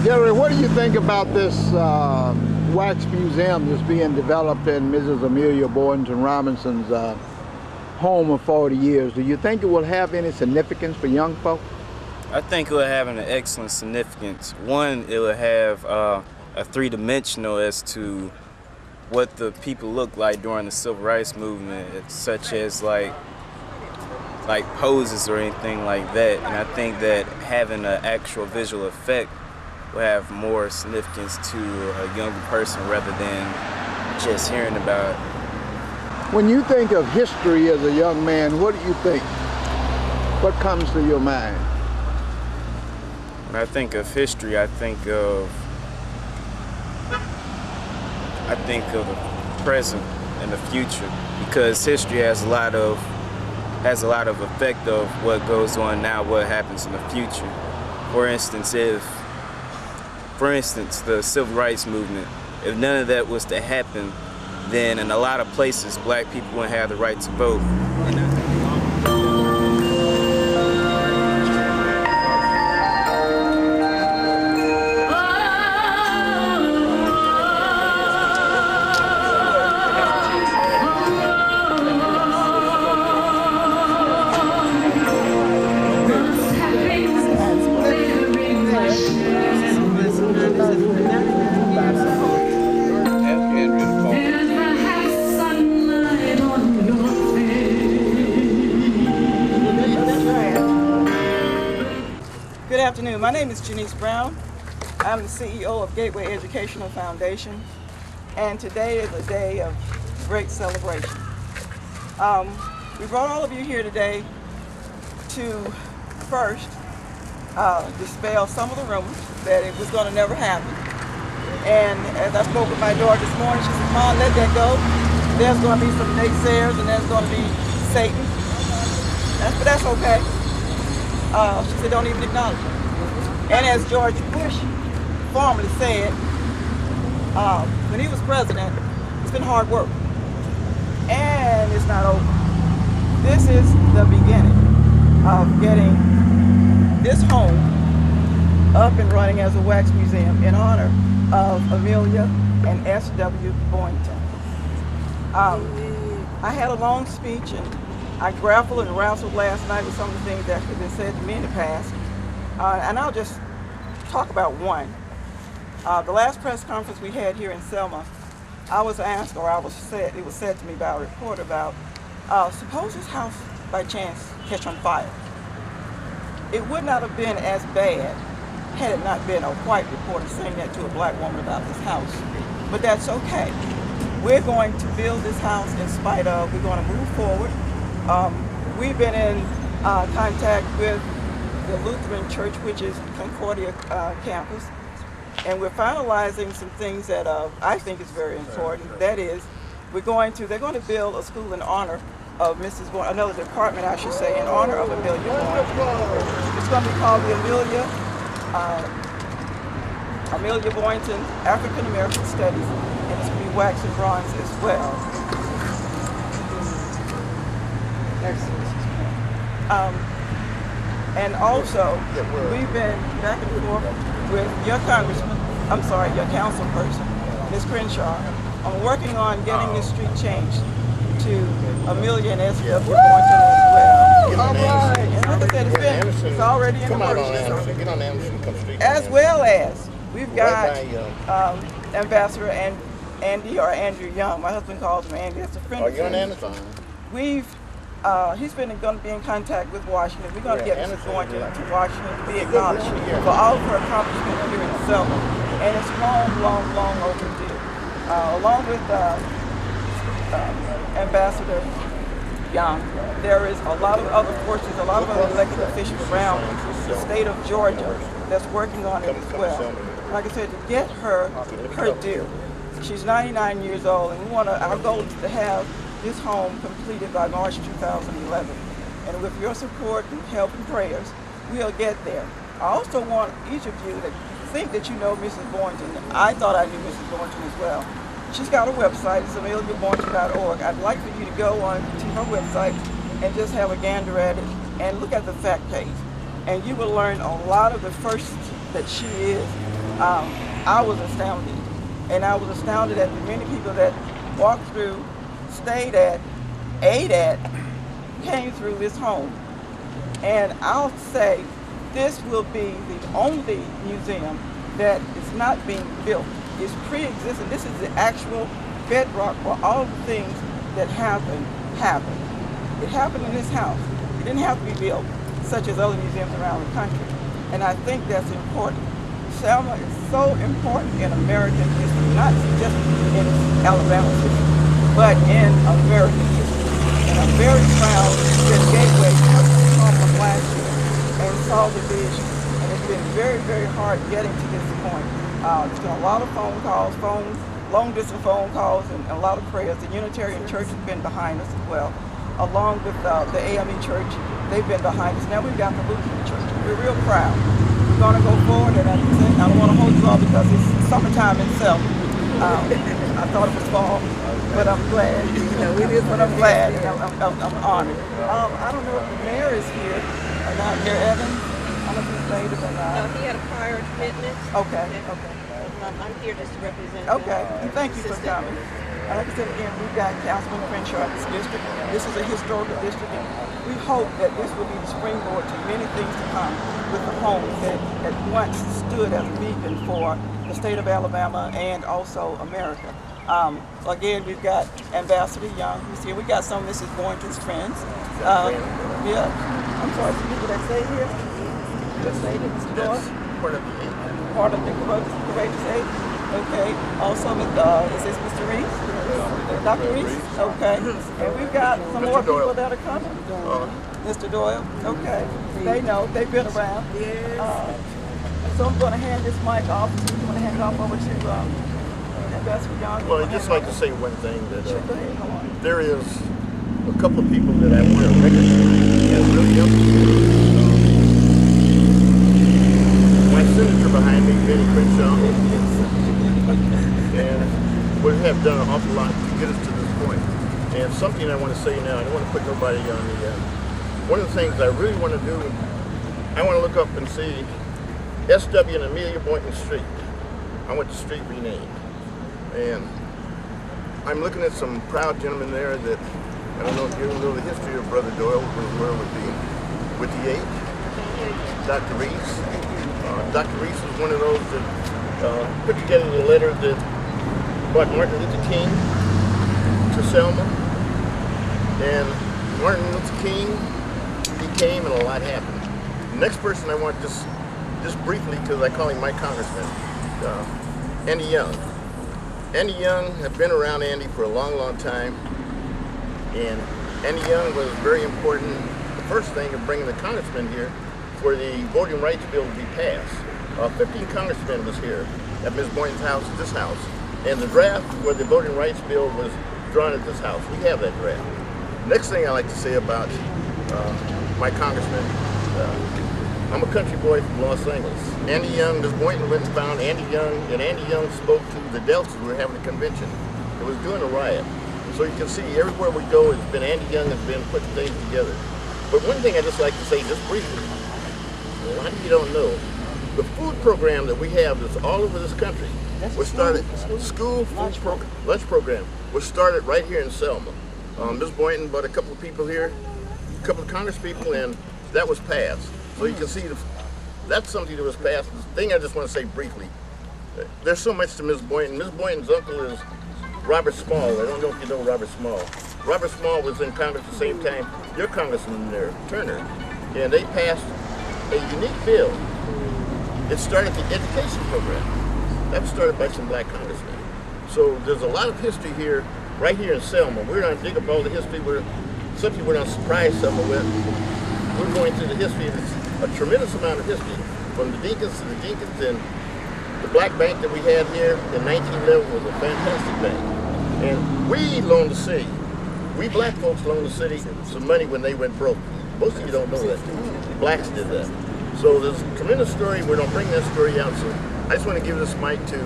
Gary, what do you think about this wax museum that's being developed in Mrs. Amelia Boynton-Robinson's home of 40 years? Do you think it will have any significance for young folk? I think it will have an excellent significance. One, it will have a three-dimensional as to what the people look like during the civil rights movement, such as like poses or anything like that. And I think that having an actual visual effect will have more significance to a younger person rather than just hearing about it. When you think of history as a young man, what do you think? What comes to your mind? When I think of history, I think of the present and the future, because history has a lot of effect of what goes on now, what happens in the future. For instance, the civil rights movement, if none of that was to happen, then in a lot of places black people wouldn't have the right to vote. Good afternoon. My name is Janice Brown. I'm the CEO of Gateway Educational Foundation, and today is a day of great celebration. We brought all of you here today to first dispel some of the rumors that it was going to never happen. And as I spoke with my daughter this morning, she said, "Mom, let that go. There's going to be some naysayers and there's going to be Satan." But that's okay. She said, "Don't even acknowledge it." And as George Bush formerly said, when he was president, it's been hard work. And it's not over. This is the beginning of getting this home up and running as a wax museum in honor of Amelia and S.W. Boynton. I had a long speech, and I grappled and wrestled last night with some of the things that have been said to me in the past. And I'll just talk about one. The last press conference we had here in Selma, I was asked, or it was said to me by a reporter about, suppose this house by chance catch on fire. It would not have been as bad had it not been a white reporter saying that to a black woman about this house. But that's okay. We're going to build this house in spite of, we're going to move forward. We've been in contact with the Lutheran Church, which is Concordia campus, and we're finalizing some things that I think is very important. That is, they're going to build a school in honor of Mrs. Boynton, another department I should say, in honor of Amelia Boynton. It's going to be called the Amelia Boynton African American Studies, and it's going to be wax and bronze as well. And also, we've been back and forth with your council person, Ms. Crenshaw, on working on getting this street changed to Amelia and S.W. Boynton as well. All right. And like I said, it's already in the works. Get on Anderson, come straight. As well as, we've got Ambassador Andy or Andrew Young. My husband calls him Andy. That's a friend of his. He's going to be in contact with Washington. We're going to get Mrs. Boynton to Washington to be acknowledged for all of her accomplishments here in Selma. And it's long overdue. Along with Ambassador Young, there is a lot of other forces, a lot of other elected officials around the state of Georgia that's working on it as well. Like I said, to get her due. She's 99 years old, and our goal is to have this home completed by March 2011. And with your support and help and prayers, we'll get there. I also want each of you to think that you know Mrs. Boynton. I thought I knew Mrs. Boynton as well. She's got a website, it's ameliaboynton.org. I'd like for you to go on to her website and just have a gander at it and look at the fact page. And you will learn a lot of the firsts that she is I was astounded. And I was astounded at the many people that walked through, stayed at, ate at, came through this home. And I'll say this will be the only museum that is not being built. It's pre-existing. This is the actual bedrock for all the things that happened. It happened in this house. It didn't have to be built, such as other museums around the country. And I think that's important. Selma is so important in American history, not just in Alabama history, but in American history. And I'm very proud that Gateway took the home last year and saw the vision. And it's been very, very hard getting to this point. There's been a lot of phone calls, long-distance phone calls, and a lot of prayers. The Unitarian Church has been behind us as well, along with the AME Church. They've been behind us. Now we've got the Lutheran Church. We're real proud. We're going to go forward, and I don't want to hold you all because it's summertime in Selma. I thought it was fall, but I'm glad. But I'm glad, and I'm honored. I don't know if the mayor is here or not. Mayor Evans, I don't know if he's later or not. No, he had a prior commitment. Okay. I'm here just to represent. Okay, and thank you for coming. Like I said again, we've got Councilman Crenshaw in this district. This is a historical district, and we hope that this will be the springboard to many things to come with the homes that at once stood as a beacon for the state of Alabama and also America. Again, we've got Ambassador Young who's here. We got some of Mrs. Boynton's friends. Yeah, I'm sorry, some people that stay here. That stay here, Mr. Doyle? Part of the Courageous Eight. Okay. Also, is this Mr. Reese? Dr. Reese? Okay. And we've got some more people that are coming. Mr. Doyle? Okay. They know. They've been around. So I'm going to hand this mic off. I'm going to hand it off over to Ambassador Young. Well, I'd just like to say one thing, that Sure, go ahead. Come on. there is a couple of people that I want to recognize as really young. My senator behind me, Benny Crenshaw, and would have done an awful lot to get us to this point. And something I want to say now, I don't want to put nobody on the, one of the things I really want to do, I want to look up and see SW and Amelia Boynton Street. I want the street renamed. And I'm looking at some proud gentlemen there that, I don't know if you know the history of Brother Doyle, with the eight. Dr. Reese. Dr. Reese was one of those that put together the letter that brought Martin Luther King to Selma. And Martin Luther King, he came and a lot happened. The next person I want just briefly, because I call him my congressman, Andy Young. Andy Young had been around Andy for a long, long time. And Andy Young was very important, the first thing of bringing the congressman here for the voting rights bill to be passed. 15 congressmen was here at Ms. Boynton's house, this house. And the draft where the voting rights bill was drawn at this house. We have that draft. Next thing I like to say about my congressman, I'm a country boy from Los Angeles. Andy Young, Ms. Boynton went and found Andy Young, and Andy Young spoke to the Deltas who were having a convention. It was doing a riot. So you can see everywhere we go, it's been Andy Young has been putting things together. But one thing I just like to say, just briefly, a lot of you don't know, the food program that we have that's all over this country was started, school food lunch program was started right here in Selma. Ms. Boynton brought a couple of people here, a couple of Congress people, and that was passed. So you can see that's something that was passed. The thing I just want to say briefly, there's so much to Ms. Boynton. Ms. Boynton's uncle is Robert Small. I don't know if you know Robert Small. Robert Small was in Congress at the same time your congressman there, Turner, and they passed a unique bill. It started the education program. That was started by some black congressmen. So there's a lot of history here, right here in Selma. We're not dig up all the history. Something we're not surprised Selma with. We're going through the history, and it's a tremendous amount of history, from the Deacons to the Deacons, and the black bank that we had here in 1911 was a fantastic bank. And we loaned the city. We black folks loaned the city some money when they went broke. Most of you don't know that. Blacks did that. So there's a tremendous story. We're going to bring that story out. So I just want to give this mic to,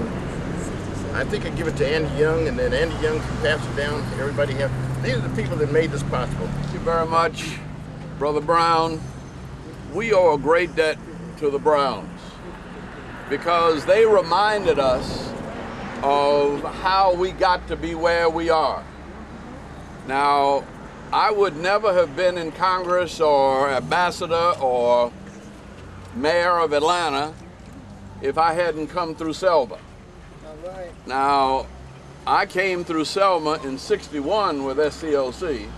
I think I give it to Andy Young, and then Andy Young can pass it down to everybody here. These are the people that made this possible. Thank you very much, Brother Brown. We owe a great debt to the Browns. because they reminded us of how we got to be where we are. Now, I would never have been in Congress or ambassador or mayor of Atlanta if I hadn't come through Selma. Now, I came through Selma in '61 with SCLC,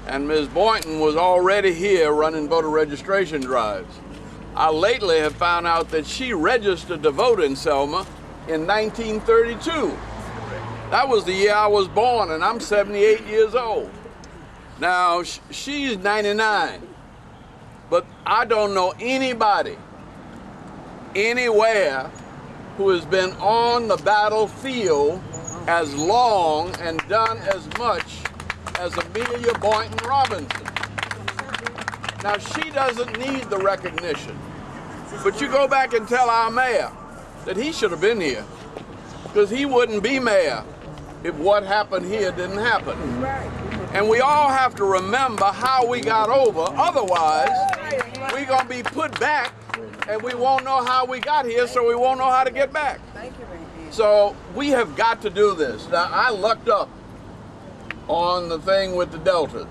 and Ms. Boynton was already here running voter registration drives. I lately have found out that she registered to vote in Selma in 1932. That was the year I was born, and I'm 78 years old. Now, she's 99, but I don't know anybody, anywhere, who has been on the battlefield as long and done as much as Amelia Boynton-Robinson. Now, she doesn't need the recognition, but you go back and tell our mayor that he should have been here, because he wouldn't be mayor if what happened here didn't happen. And we all have to remember how we got over, otherwise we're gonna be put back and we won't know how we got here, so we won't know how to get back. So we have got to do this. Now, I lucked up on the thing with the Deltas,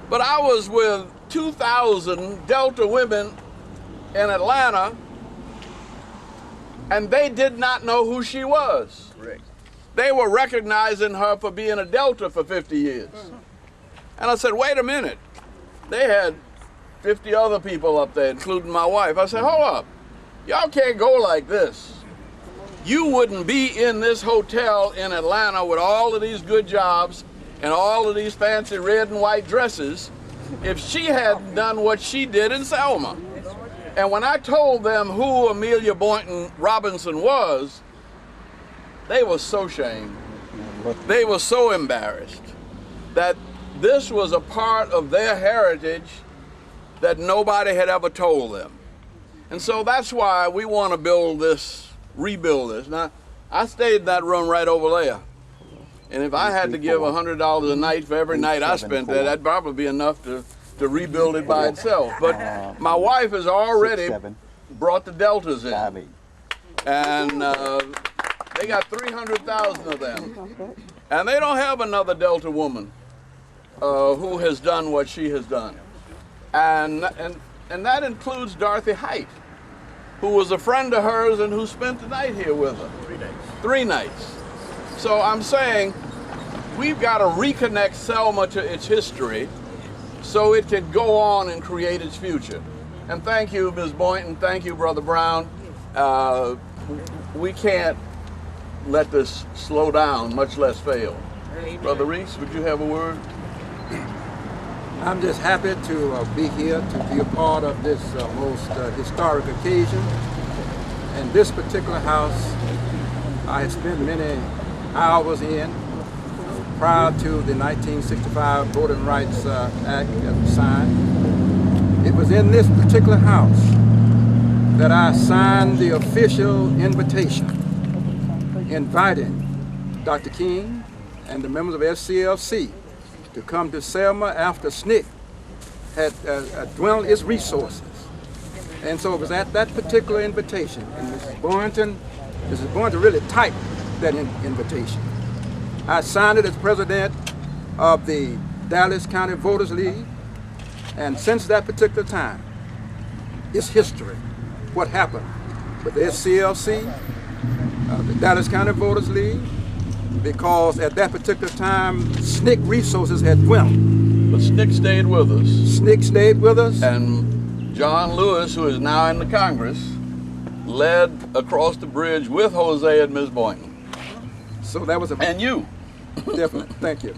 but I was with 2,000 Delta women in Atlanta, and they did not know who she was. Correct. They were recognizing her for being a Delta for 50 years. And I said, wait a minute. They had 50 other people up there, including my wife. I said, hold up. Y'all can't go like this. You wouldn't be in this hotel in Atlanta with all of these good jobs and all of these fancy red and white dresses if she hadn't done what she did in Selma. And when I told them who Amelia Boynton-Robinson was, they were so shamed. They were so embarrassed that this was a part of their heritage that nobody had ever told them. And so that's why we want to build this, rebuild this. Now, I stayed in that room right over there. And if I had to give $100 a night for every night I spent there, that'd probably be enough to rebuild it by itself. But my wife has already brought the Deltas in. And they got 300,000 of them. And they don't have another Delta woman who has done what she has done. And that includes Dorothy Height, who was a friend of hers and who spent the night here with her. 3 nights. 3 nights. So I'm saying we've got to reconnect Selma to its history so it can go on and create its future. And thank you, Ms. Boynton. Thank you, Brother Brown. We can't let this slow down, much less fail. Amen. Brother Reese, would you have a word? I'm just happy to be here, to be a part of this most historic occasion. And this particular house, I had spent many hours in prior to the 1965 Voting Rights Act that was signed. It was in this particular house that I signed the official invitation inviting Dr. King and the members of SCLC to come to Selma after SNCC had dwindled its resources. And so it was at that particular invitation, and Mrs. Boynton really typed that invitation. I signed it as president of the Dallas County Voters League, and since that particular time, it's history. What happened with the SCLC, the Dallas County Voters League, because at that particular time, SNCC resources had dwindled. But SNCC stayed with us. SNCC stayed with us. And John Lewis, who is now in the Congress, led across the bridge with Jose and Ms. Boynton. So that was and you. Definitely, thank you.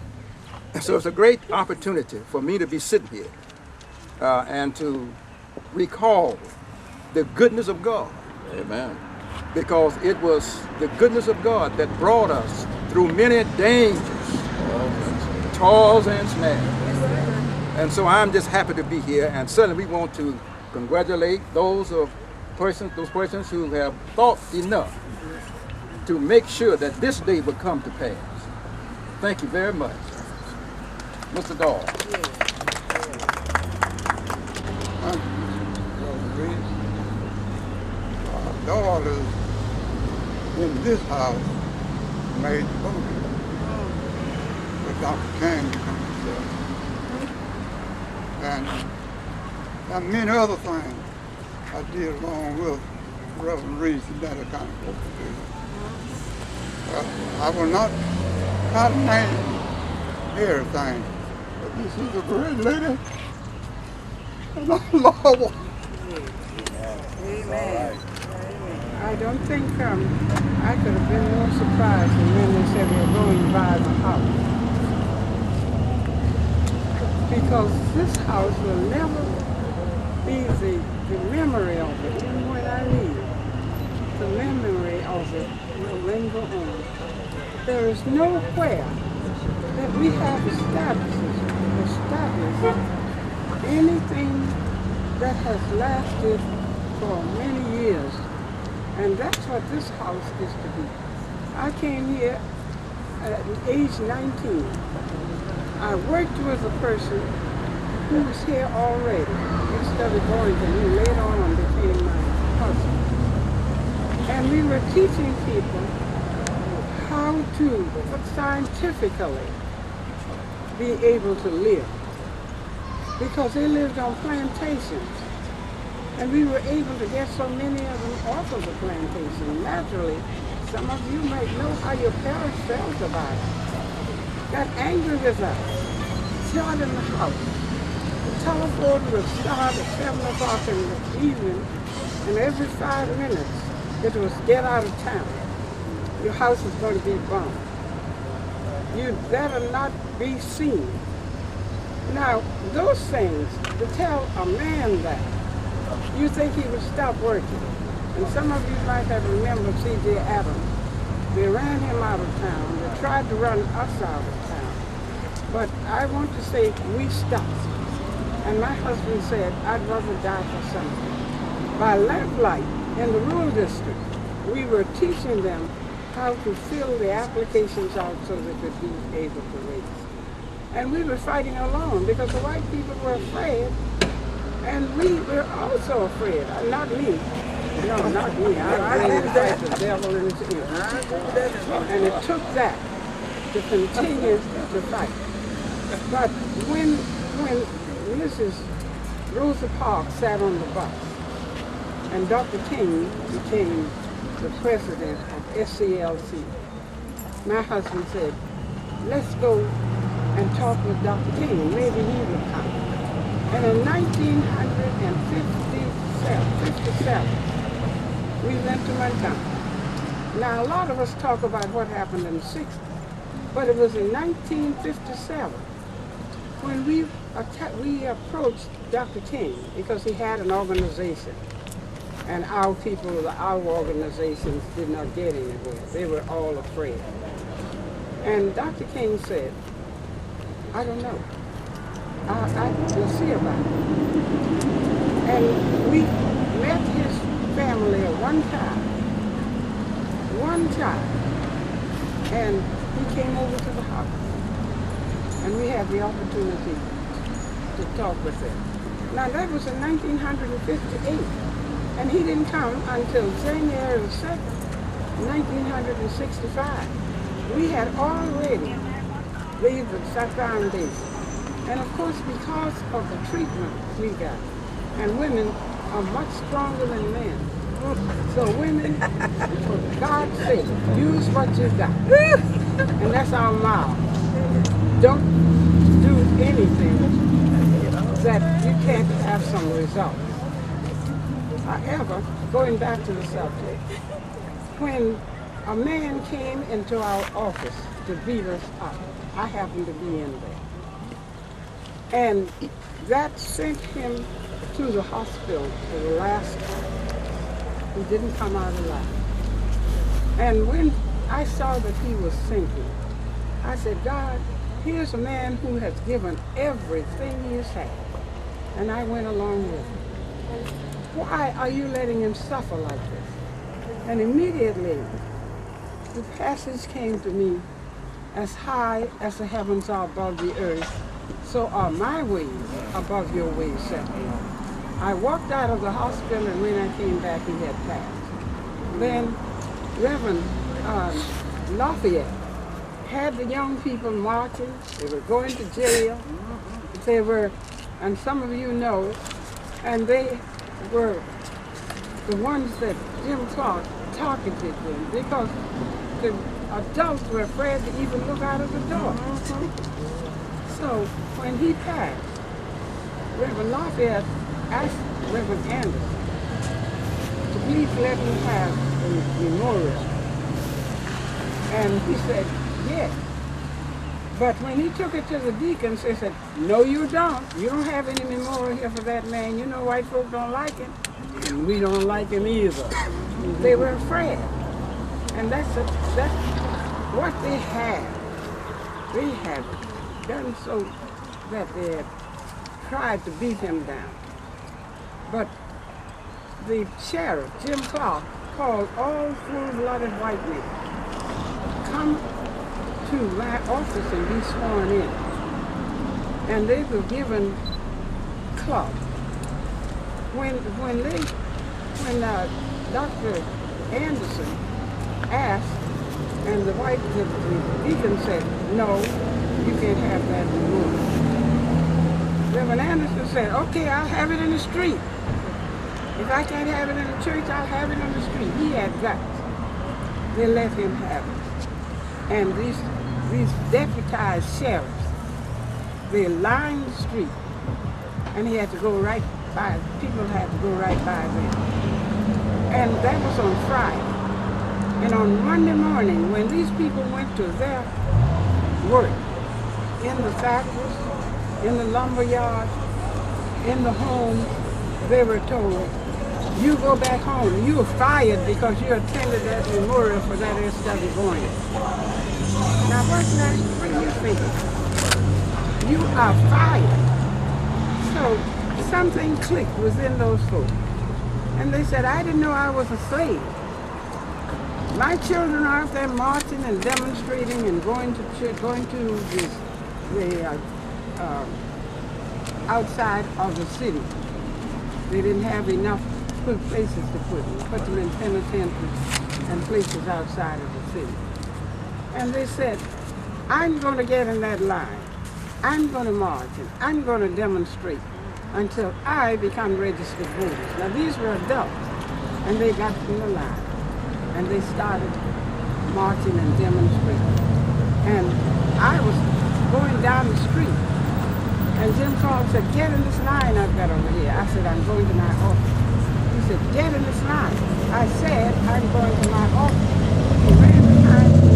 So it's a great opportunity for me to be sitting here and to recall the goodness of God. Amen. Because it was the goodness of God that brought us through many dangers, toils and snares. And so I'm just happy to be here, and certainly we want to congratulate those persons who have thought enough to make sure that this day will come to pass. Thank you very much. Mr. Dahl. daughters in this house made the motion for Dr. King to come to Selma. And many other things I did along with Reverend Reese and that kind of work to do. I will not name everything, but this is a great lady, and I love her. Amen. I don't think I could have been more surprised when they said they were going by the house. Because this house will never be the memory of it, even when I leave. The memory of it will linger on. There is nowhere that we have established anything that has lasted for many years. And that's what this house is to be. I came here at age 19. I worked with a person who was here already. Instead of Boynton, who later on became my husband. And we were teaching people how to scientifically be able to live. Because they lived on plantations. And we were able to get so many of them off of the plantation. Naturally, some of you might know how your parents felt about it. Got angry with us. Shot in the house. The telephone would start at 7 o'clock in the evening, and every 5 minutes it was get out of town. Your house is going to be bombed. You'd better not be seen. Now, those things, to tell a man that, you think he would stop working. And some of you might have remembered C.J. Adams. They ran him out of town. They tried to run us out of town. But I want to say we stopped. And my husband said, I'd rather die for something. By lamplight in the rural district, we were teaching them how to fill the applications out so they could be able to raise. And we were fighting alone because the white people were afraid. And we were also afraid. Not me. No, not me. I blame the devil in his ear. And it took that to continue to fight. But when Mrs. Rosa Parks sat on the bus and Dr. King became the president of SCLC, my husband said, let's go and talk with Dr. King. Maybe he would come. And in 1957, we went to Montgomery. Now, a lot of us talk about what happened in the 60s, but it was in 1957 when we approached Dr. King because he had an organization. And our people, our organizations did not get anywhere. They were all afraid. And Dr. King said, I don't know. We'll see about it. And we met his family at one time. And he came over to the house. And we had the opportunity to talk with him. Now that was in 1958. And he didn't come until January 2nd, 1965. We had already laid the foundation. And of course, because of the treatment we got, and women are much stronger than men. So women, for God's sake, use what you got. And that's our motto. Don't do anything that you can't have some results. However, going back to the subject, when a man came into our office to beat us up, I happened to be in there. And that sent him to the hospital for the last time. He didn't come out alive. And when I saw that he was sinking, I said, God, here's a man who has given everything he has had. And I went along with him. Why are you letting him suffer like this? And immediately, the passage came to me, as high as the heavens are above the earth, so are my ways above your ways, said he. I walked out of the hospital, and when I came back, he had passed. then Reverend Lafayette had the young people marching. They were going to jail. They were, and some of you know, and they were the ones that Jim Clark targeted them because the adults were afraid to even look out of the door. So when he passed, Reverend Lafayette asked Reverend Anderson to please let him have a memorial. And he said, yes. But when he took it to the deacons, they said, no, you don't. You don't have any memorial here for that man. You know white folk don't like him. And we don't like him either. They were afraid. And that's what they had. They had done so that they had tried to beat him down. But the sheriff, Jim Clark, called all full-blooded white men, come to my office and be sworn in. And they were given cloth. When Dr. Anderson asked, and the deacon said, no, you can't have that removed. Reverend Anderson said, okay, I'll have it in the street. If I can't have it in the church, I'll have it on the street. He had guts. They let him have it. And these deputized sheriffs, they lined the street, and he had to go right by, people had to go right by them. And that was on Friday. And on Monday morning, when these people went to their work, in the factories, in the lumber yards, in the homes, they were told, you go back home. You were fired because you attended that memorial for that S.W. Boynton. Now, what do you think? You are fired. So something clicked within those folks. And they said, I didn't know I was a slave. My children are out there marching and demonstrating and going to church, going to the outside of the city. They didn't have enough places to put them in penitentiaries and places outside of the city. And they said, I'm going to get in that line. I'm going to march and I'm going to demonstrate until I become registered voters. Now these were adults, and they got in the line, and they started marching and demonstrating. And I was going down the street, and Jim Clark said, get in this line I've got over here. I said, I'm going to my office. He said, get in this line. I said, I'm going to my office. He ran behind me,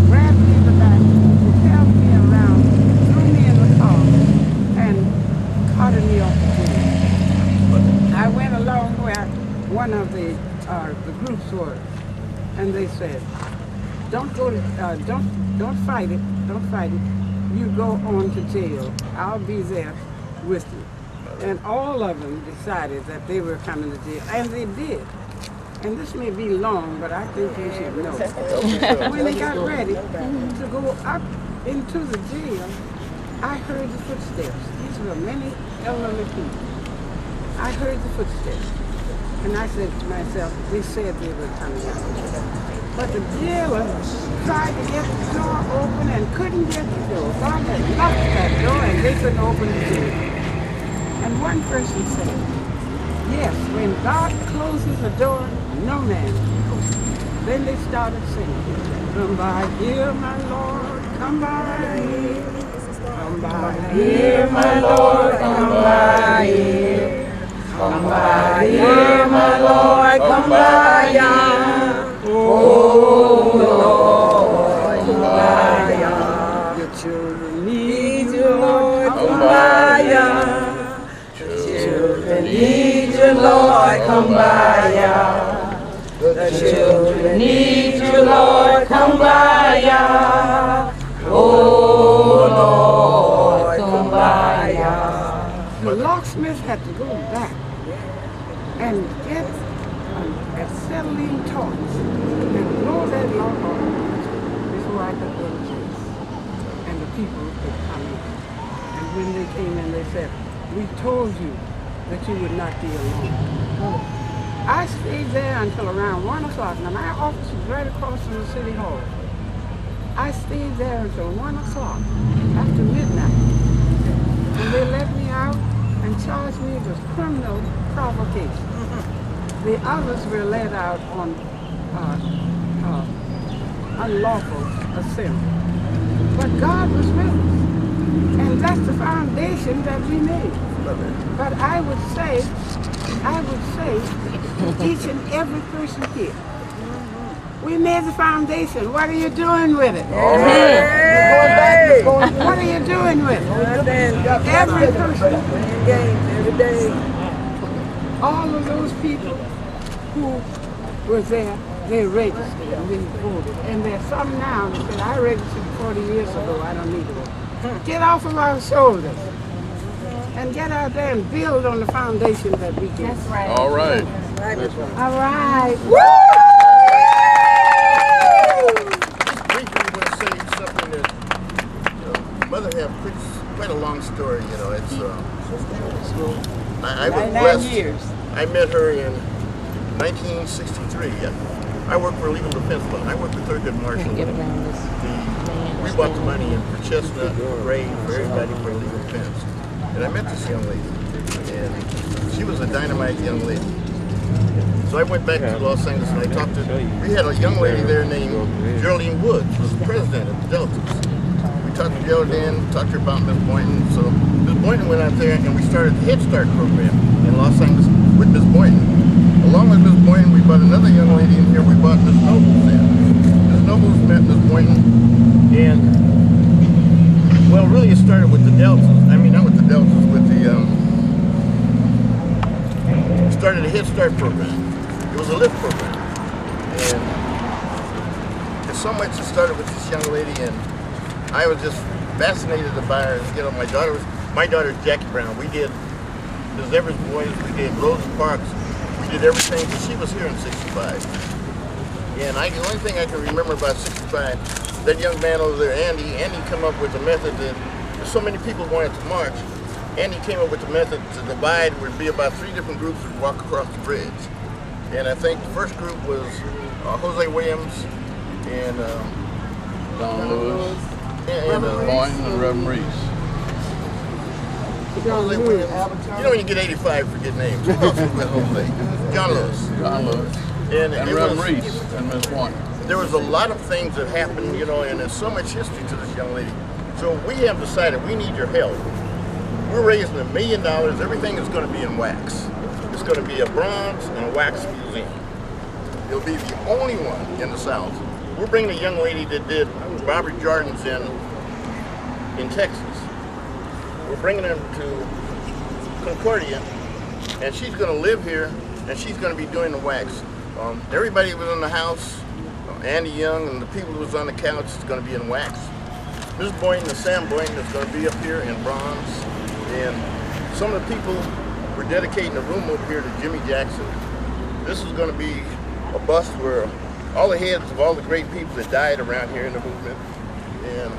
grabbed me in the back, propelled me around, threw me in the car, and carted me off the train. I went along where one of the groups were, and they said, don't go to, don't fight it, don't fight it. You go on to jail. I'll be there with you. And all of them decided that they were coming to jail, and they did. And this may be long, but I think you should know. When they got ready to go up into the jail, I heard the footsteps. These were many elderly people. I heard the footsteps. And I said to myself, they said they were coming out. But the jailer tried to get the door open and couldn't get the door. God had locked that door and they couldn't open the door. And one person said, yes, when God closes the door, no man can open. Then they started singing, come by here, my Lord, come by here. Come by here, my Lord, come by here. Come by here, my Lord, come by here. Oh Lord, come by here. Your children need you, Lord, come by here. Your children need you, Lord, come by here. The children need you, Lord, come by here. Oh Lord, come by here. The locksmith had to go back and get acetylene torch and blow that lock off before I could go to church. And the people could come in. And when they came in, they said, we told you that you would not be alone. I I stayed there until around 1 o'clock. Now my office was right across from the city hall. I stayed there until 1 o'clock after midnight. And they let me out and charged me with criminal provocation. The others were let out on unlawful assembly. But God was with us. And that's the foundation that we made. But I would say, each and every person here, we made the foundation. What are you doing with it? Hey. What are you doing with it? Every person. Every day. All of those people who were there, they registered and they voted. And there's some now that said, I registered 40 years ago, I don't need to vote. Get off of our shoulders and get out there and build on the foundation that we gave. That's right. All right. All right. Briefly, I want to say something that Mother have quite a long story. You know, it's I was blessed. Years. I met her in 1963. I worked for Legal Defense Law. I worked for Thurgood Marshall. We bought the money in for Chestnut, Gray, for everybody for legal defense. And I met this young lady, and she was a dynamite young lady. So I went back to Los Angeles and I talked to, we had a young lady there named Geraldine Woods, who was the president of the Deltas. We talked to Geraldine, talked to her about Miss Boynton. So Miss Boynton went out there and we started the Head Start program in Los Angeles with Miss Boynton. Along with Miss Boynton, we brought another young lady in here, we brought Miss Nobles in. Miss Nobles met Miss Boynton, and, well, really it started with the Deltas. I mean, not with the Deltas, with the, started a Head Start program. It was a lift program. And so much it started with this young lady, and I was just fascinated by her. You know, my daughter's Jackie Brown. We did Ms. Evers Boys, we did Rosa Parks, we did everything, because she was here in 65. And the only thing I can remember about 65, that young man over there, Andy came up with a method that, so many people wanted to march, Andy came up with the method to divide, would be about 3 different groups that would walk across the bridge. And I think the first group was Jose Williams and Don Lewis, and Boynton, and Reverend Reese. Jose Williams. You know when you get 85, forget names. Who else was with Jose? John Lewis. John Lewis. And Reverend Reese and Miss Boynton. There was a lot of things that happened, you know, and there's so much history to this young lady. So we have decided we need your help. We're raising $1 million. Everything is going to be in wax. It's going to be a bronze and a wax museum. It'll be the only one in the South. We're bringing a young lady that did Robert Jordan's in Texas. We're bringing her to Concordia, and she's going to live here, and she's going to be doing the wax. Everybody was in the house, Andy Young and the people who was on the couch is going to be in wax. Miss Boynton and Sam Boynton is going to be up here in bronze, and some of the people we're dedicating a room over here to Jimmy Jackson. This is going to be a bust where all the heads of all the great people that died around here in the movement, and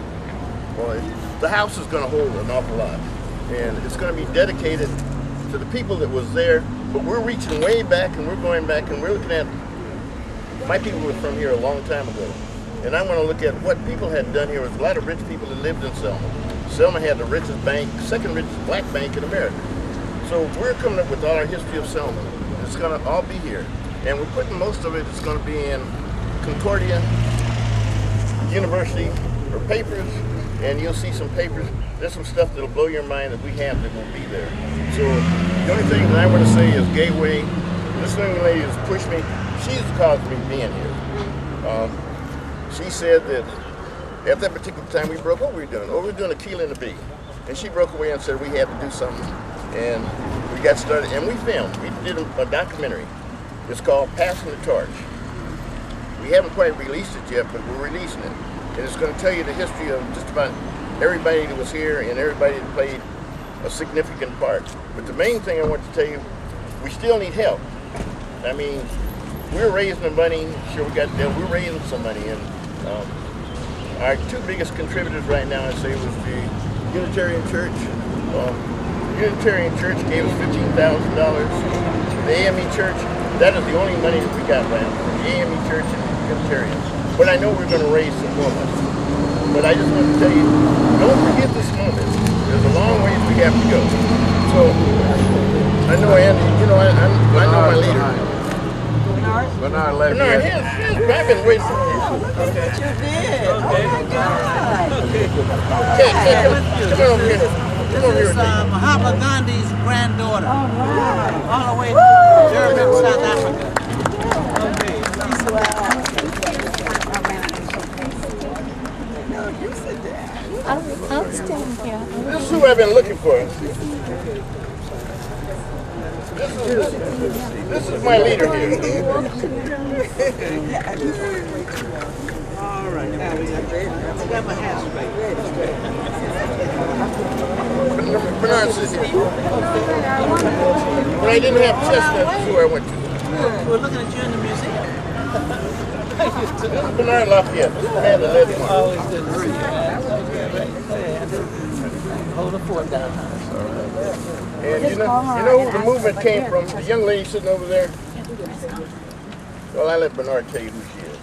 boy, the house is going to hold an awful lot, and it's going to be dedicated to the people that was there. But we're reaching way back, and we're going back, and we're looking at, my people were from here a long time ago, and I want to look at what people had done here. There was a lot of rich people that lived in Selma. Selma had the richest bank, second richest black bank in America. So we're coming up with all our history of Selma. It's going to all be here. And we're putting most of it's going to be in Concordia University or papers, and you'll see some papers. There's some stuff that'll blow your mind that we have that will be there. So the only thing that I want to say is Gateway. This young lady has pushed me. She's the cause of me being here. She said that at that particular time we broke, what were we doing? Oh, we were doing Aquila and the Bee. And she broke away and said we had to do something. And we got started, and we filmed. We did a documentary. It's called Passing the Torch. We haven't quite released it yet, but we're releasing it. And it's going to tell you the history of just about everybody that was here and everybody that played a significant part. But the main thing I want to tell you, we still need help. I mean, we're raising the money. Sure, we're raising some money, and our 2 biggest contributors right now, I'd say, was the Unitarian Church. Unitarian Church gave us $15,000. The AME Church That is the only money that we got left from the AME Church and the Unitarians. But I know we're going to raise some more money. But I just want to tell you, don't forget this moment. There's a long ways we have to go. So, I know Andy, you know, I know my leader. Bernard left. Bernard, I've been waiting for you. Okay. You did. Okay. Oh my God. Come over here. Come over This here. is Mahatma Gandhi's granddaughter, Right. all the way from Durban, South Africa. Okay. No, you sit down. I'm standing here. This is who I've been looking for. This is my leader here. All right, now we got my hands straight. Bernard sits here. When I didn't have chestnuts, that's who I went to. We're looking at you in the museum. This is Bernard Lafayette. This is the man that led one. Always good to see you. Hold the fort down. And you know who the movement came from? The young lady sitting over there? Well, I let Bernard tell you who she is.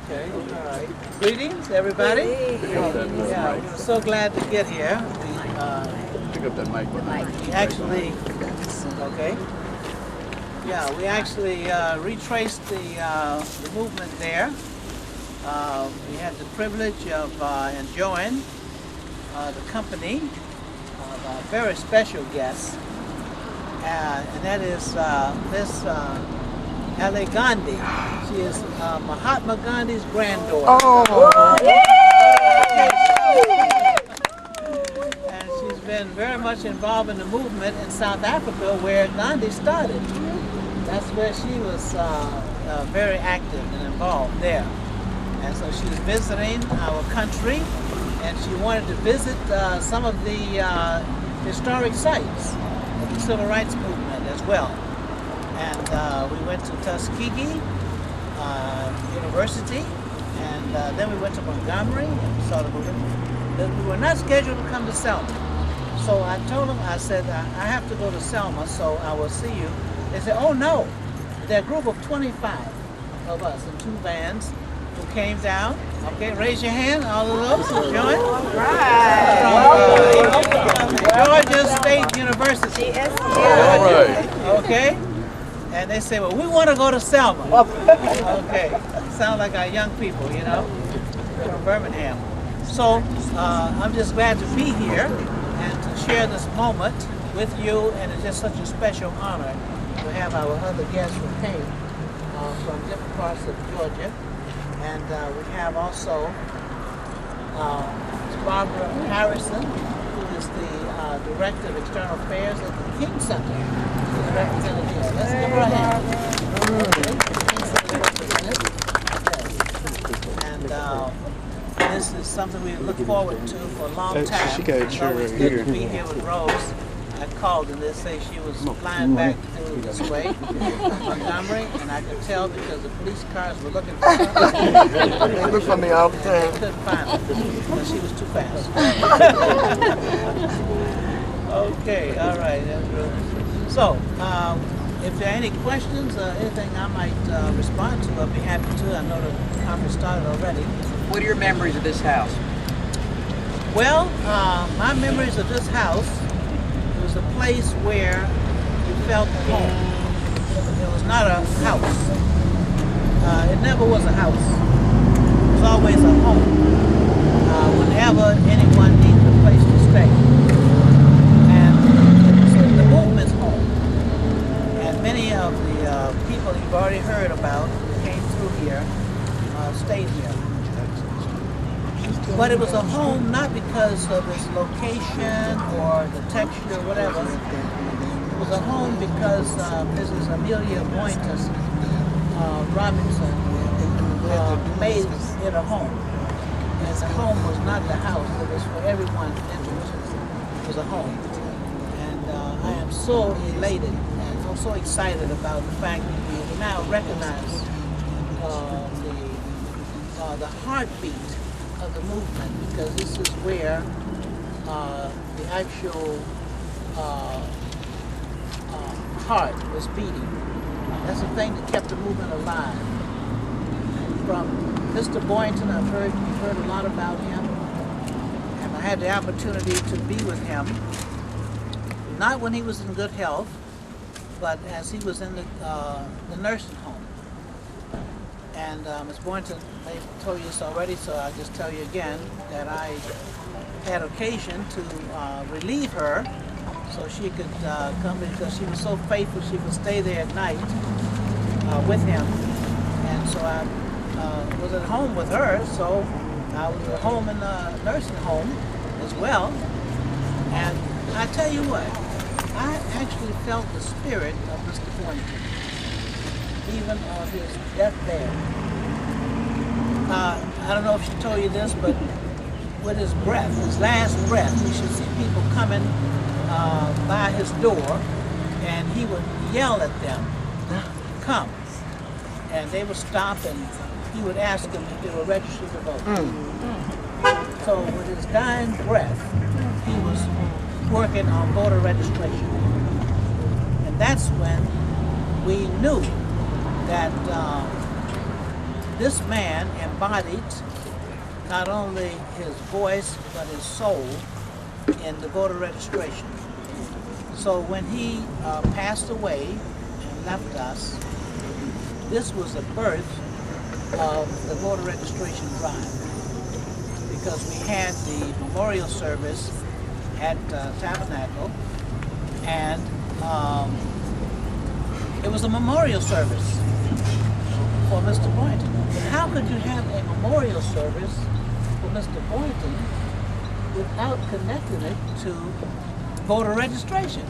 Okay, all right. Greetings, everybody. Yeah, we're so glad to get here. Pick up that mic. We actually, okay. Yeah, we actually retraced the movement there. We had the privilege of enjoying the company of a very special guest, and that is Miss L.A. Gandhi. She is Mahatma Gandhi's granddaughter. And she's been very much involved in the movement in South Africa where Gandhi started. That's where she was very active and involved there. And so she was visiting our country, and she wanted to visit some of the historic sites of the Civil Rights Movement as well. And we went to Tuskegee University, and then we went to Montgomery and saw the movement. But we were not scheduled to come to Selma. So I told them, I said, I have to go to Selma, so I will see you. They said, oh no, they're a group of 25 of us in 2 vans who came down. Okay, raise your hand, all of those who joined. Georgia State University. All right. Okay? And they say, well, we want to go to Selma. Okay, sound like our young people, you know, from Birmingham. So I'm just glad to be here and to share this moment with you, and it's just such a special honor to have our other guests who came from different parts of Georgia. And we have also Barbara Harrison, who is the Director of External Affairs at the King Center. She's represented here. Let's give her a hand. And this is something we look forward to for a long time. It's always good to be here with Rose. I called and they say she was flying back through this way, Montgomery, and I could tell because the police cars were looking for her. They look for me all the time. They couldn't find her because she was too fast. Okay, all right. So, if there are any questions or anything I might respond to, I'd be happy to. I know the conference started already. What are your memories of this house? Well, my memories of this house, it was a place where you felt home. It was not a house. It never was a house. It was always a home. Whenever anyone needed a place to stay. And it was the movement's home. And many of the people you've already heard about who came through here stayed here. But it was a home not because of its location or the texture or whatever. It was a home because Mrs. Amelia Boynton Robinson made it a home. And the home was not the house, it was for everyone It was a home. And I am so elated and I'm so excited about the fact that we now recognize the heartbeat of the movement, because this is where the actual heart was beating That's the thing that kept the movement alive. From Mr. Boynton, you've heard a lot about him, and I had the opportunity to be with him, not when he was in good health, but as he was in the nursing home. And Ms. Boynton may have told you this already, so I'll just tell you again that I had occasion to relieve her so she could come, because she was so faithful she would stay there at night with him. And so I was at home with her, so I was at home in the nursing home as well. And I tell you what, I actually felt the spirit of Mr. Boynton, even on his deathbed. I don't know if she told you this, but with his breath, his last breath, we should see people coming by his door, and he would yell at them, "Come." And they would stop, and he would ask them if they were registered to vote. So with his dying breath, he was working on voter registration. And that's when we knew that this man embodied not only his voice, but his soul in the voter registration. So when he passed away and left us, this was the birth of the voter registration drive, because we had the memorial service at Tabernacle, and it was a memorial service for Mr. Boynton. But how could you have a memorial service for Mr. Boynton without connecting it to voter registration?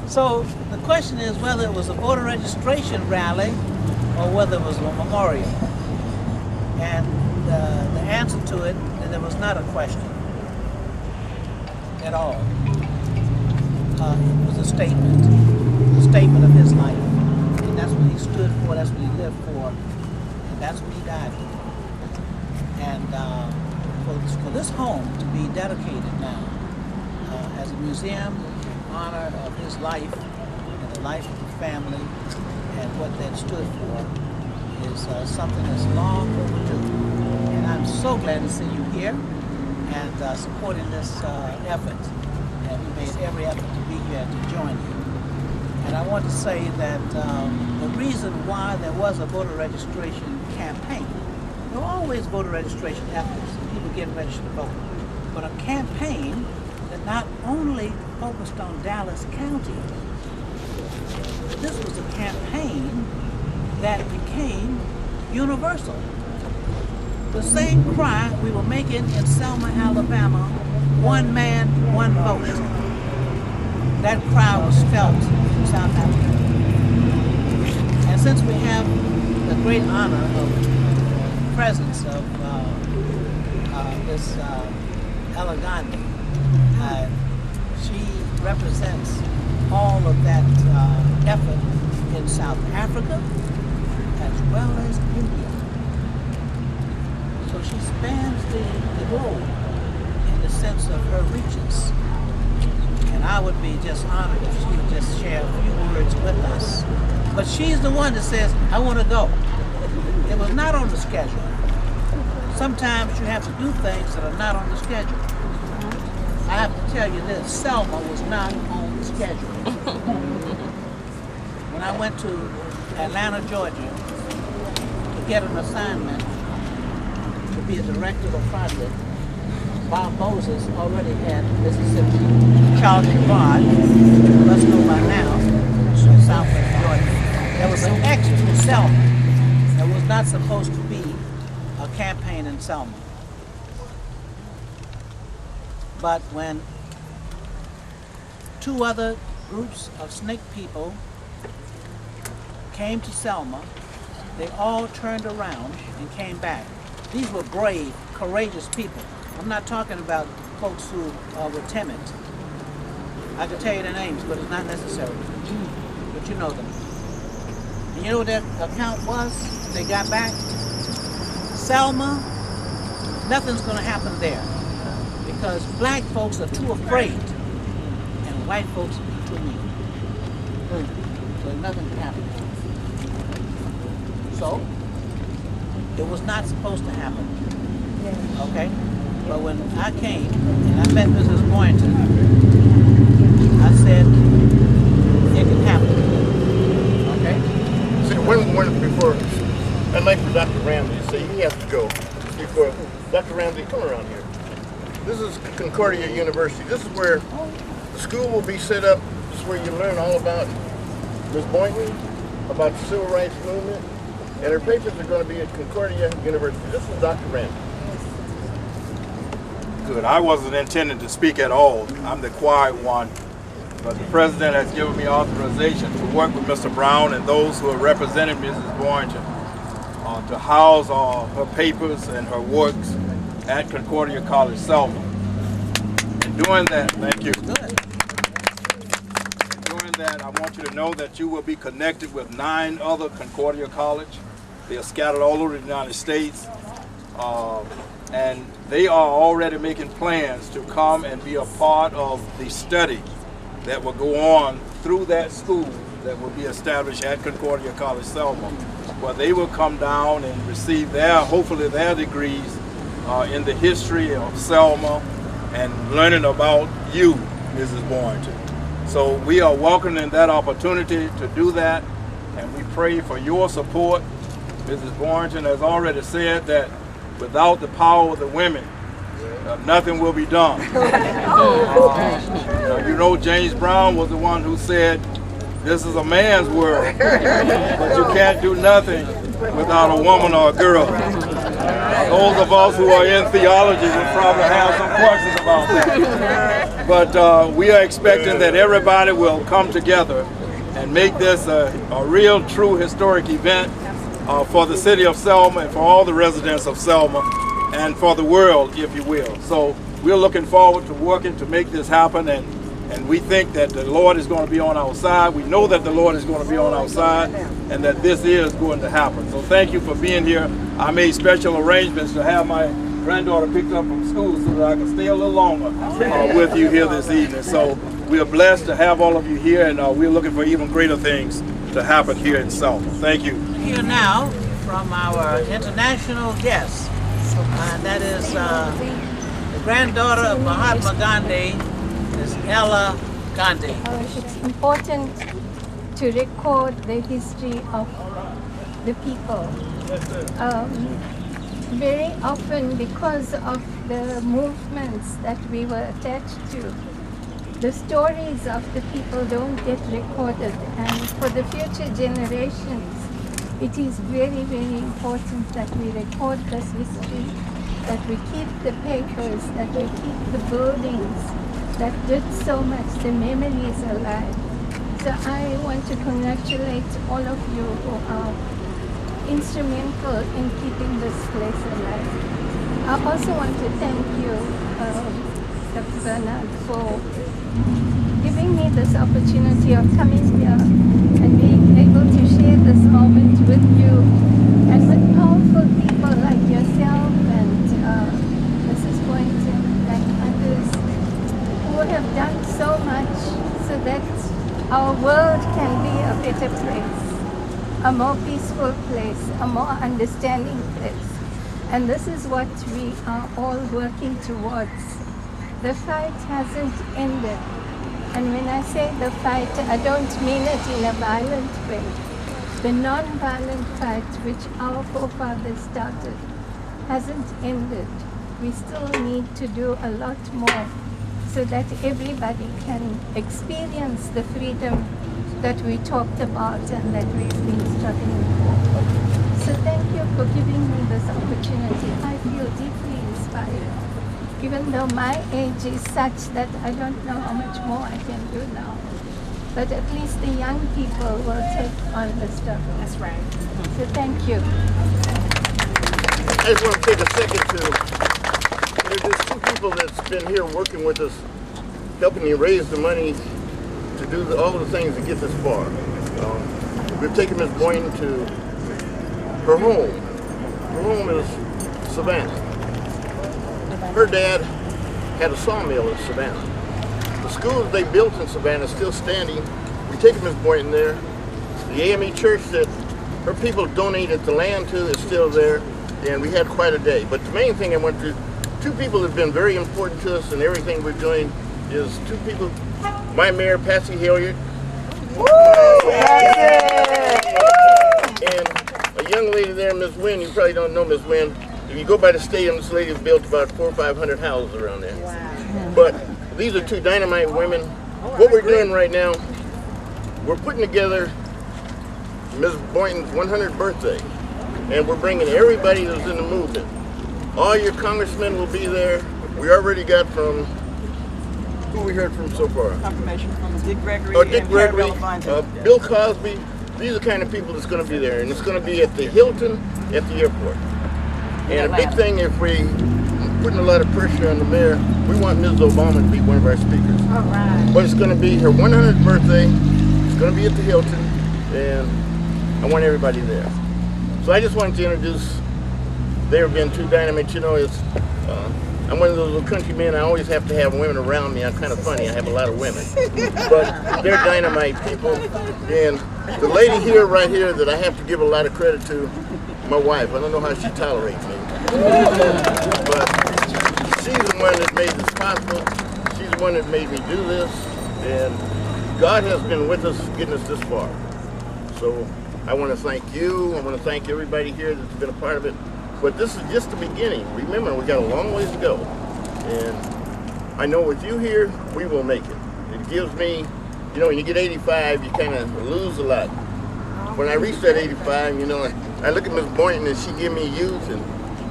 So the question is whether it was a voter registration rally or whether it was a memorial. And the answer to it, there was not a question at all. It was a statement of his life. And that's what he stood for, that's what he lived for, and that's what he died for. And for this home to be dedicated now as a museum in honor of his life and the life of the family and what that stood for is something that's long overdue. And I'm so glad to see you here and supporting this effort. And we made every effort to be here to join you. And I want to say that the reason why there was a voter registration campaign, there were always voter registration efforts, people getting registered to vote, but a campaign that not only focused on Dallas County, this was a campaign that became universal. The same cry we were making in Selma, Alabama, one man, one vote. That cry was felt in South Africa. And since we have the great honor of the presence of this Elegante, she represents all of that effort in South Africa as well as India. So she spans the globe in the sense of her reaches. And I would be just honored if she would just share a few words with us. But she's the one that says, I want to go. It was not on the schedule. Sometimes you have to do things that are not on the schedule. I have to tell you this, Selma was not on the schedule. When I went to Atlanta, Georgia, to get an assignment to be a director of a project, Bob Moses already had Mississippi. Charles Gerard, let's know by now, in Southwest Georgia. There was an exit in Selma. There was not supposed to be a campaign in Selma. But when two other groups of SNCC people came to Selma, they all turned around and came back. These were brave, courageous people. I'm not talking about folks who were timid. I could tell you their names, but it's not necessary. But you know them. And you know what their account was when they got back? Selma, nothing's going to happen there because black folks are too afraid and white folks are too mean. So nothing can happen. also, it was not supposed to happen. Okay? But when I came and I met Mrs. Boynton, I said, it can happen. Okay? See, one before, I'd like for Dr. Ramsey to say he has to go. Before, Dr. Ramsey, come around here. This is Concordia University. This is where the school will be set up. This is where you learn all about Ms. Boynton, about the civil rights movement, and her papers are going to be at Concordia University. This is Dr. Ramsey. Good. I wasn't intending to speak at all. I'm the quiet one. But the president has given me authorization to work with Mr. Brown and those who have represented Mrs. Boynton to house her papers and her works at Concordia College, Selma. In doing that, thank you. In doing that, I want you to know that you will be connected with 9 other Concordia College. They are scattered all over the United States. And they are already making plans to come and be a part of the study that will go on through that school that will be established at Concordia College, Selma, where they will come down and receive hopefully their degrees in the history of Selma and learning about you, Mrs. Boynton. So we are welcoming that opportunity to do that, and we pray for your support. Mrs. Boynton has already said that without the power of the women, nothing will be done. You know, James Brown was the one who said, this is a man's world, but you can't do nothing without a woman or a girl. Those of us who are in theology will probably have some questions about that. But we are expecting that everybody will come together and make this a real, true historic event for the city of Selma and for all the residents of Selma and for the world, if you will. So we're looking forward to working to make this happen, and we think that the Lord is going to be on our side. We know that the Lord is going to be on our side and that this is going to happen. So thank you for being here. I made special arrangements to have my granddaughter picked up from school so that I can stay a little longer with you here this evening. So we are blessed to have all of you here, and we're looking for even greater things to happen here in Selma. Thank you. Here now from our international guest, and that is the granddaughter of Mahatma Gandhi, Ms. Ella Gandhi. It's important to record the history of the people. Very often, because of the movements that we were attached to, the stories of the people don't get recorded, and for the future generations, it is very, very important that we record this history, that we keep the papers, that we keep the buildings that did so much, the memories alive. So I want to congratulate all of you who are instrumental in keeping this place alive. I also want to thank you, Dr. Bernard, for giving me this opportunity of coming here and being able to share this moment with you and with powerful people like yourself and Mrs. Boynton and others who have done so much so that our world can be a better place, a more peaceful place, a more understanding place. And this is what we are all working towards. The fight hasn't ended. And when I say the fight, I don't mean it in a violent way. The non-violent fight which our forefathers started hasn't ended. We still need to do a lot more so that everybody can experience the freedom that we talked about and that we've been struggling for. So thank you for giving me this opportunity. I feel deeply inspired. Even though my age is such that I don't know how much more I can do now. But at least the young people will take on the struggle. That's right. So thank you. I just want to take a second to introduce 2 people that's been here working with us, helping me raise the money to do all of the things to get this far. We've taken Ms. Boynton to her home. Her home is Savannah. Her dad had a sawmill in Savannah. The schools they built in Savannah is still standing. We take Ms. Boynton there. The AME church that her people donated the land to is still there, and we had quite a day. But the main thing I want to, two people have been very important to us in everything we're doing is two people, my mayor, Patsy Hilliard, and a young lady there, Ms. Wynn. You probably don't know Ms. Wynn. If you go by the stadium, this lady has built about 400 or 500 houses around there. Wow. But these are two dynamite women. What we're doing right now, we're putting together Ms. Boynton's 100th birthday, and we're bringing everybody that's in the movement. All your congressmen will be there. We already got from, who we heard from so far? Confirmation from Dick Gregory, Dick Gregory, Bill Cosby. These are the kind of people that's going to be there, and it's going to be at the Hilton at the airport. And a big thing, if we putting a lot of pressure on the mayor, we want Ms. Obama to be one of our speakers. All right. But it's going to be her 100th birthday. It's going to be at the Hilton, and I want everybody there. So I just wanted to introduce. They've been two dynamite. You know, I'm one of those little country men. I always have to have women around me. I'm kind of funny. I have a lot of women, but they're dynamite people. And the lady here, right here, that I have to give a lot of credit to, my wife. I don't know how she tolerates me, but she's the one that made this possible. She's the one that made me do this, and God has been with us, getting us this far. So I want to thank you. I want to thank everybody here that's been a part of it. But this is just the beginning. Remember, we got a long ways to go. And I know with you here, we will make it. It gives me, you know, when you get 85, you kind of lose a lot. When I reach that 85, you know, I look at Ms. Boynton and she give me youth, and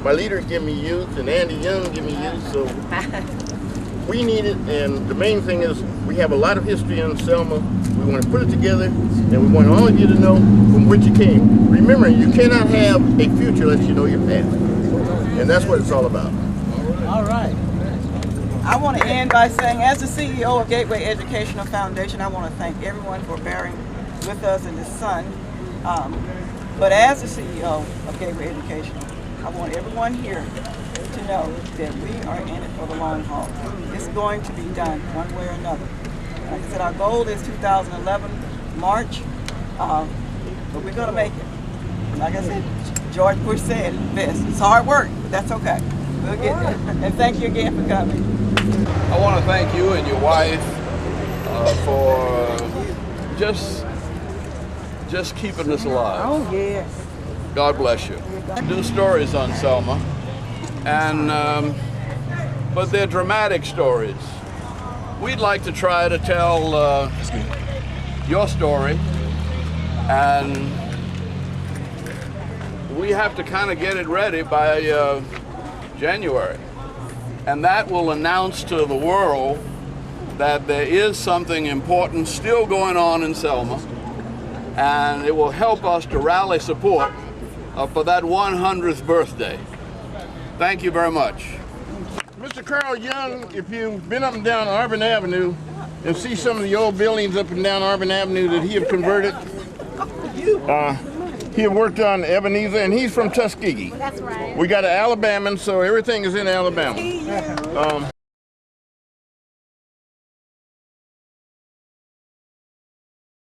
my leaders give me youth, and Andy Young give me youth, so we need it. And the main thing is we have a lot of history in Selma. We want to put it together, and we want all of you to know from which you came. Remember, you cannot have a future unless you know your past, and that's what it's all about. All right. I want to end by saying, as the CEO of Gateway Educational Foundation, I want to thank everyone for bearing with us in this sun. But as the CEO of Gateway Education, I want everyone here to know that we are in it for the long haul. It's going to be done one way or another. Like I said, our goal is 2011 March, but we're going to make it. Like I said, George Bush said it best. It's hard work, but that's okay. We'll get there. And thank you again for coming. I want to thank you and your wife for just keeping us alive. Oh, yes. God bless you. I do stories on Selma, and but they're dramatic stories. We'd like to try to tell your story, and we have to kind of get it ready by January. And that will announce to the world that there is something important still going on in Selma, and it will help us to rally support for that 100th birthday. Thank you very much. Mr. Carl Young, if you've been up and down Auburn Avenue and see some of the old buildings up and down Auburn Avenue that he have converted, he had worked on Ebenezer, and he's from Tuskegee. That's right. We got an Alabaman, so everything is in Alabama.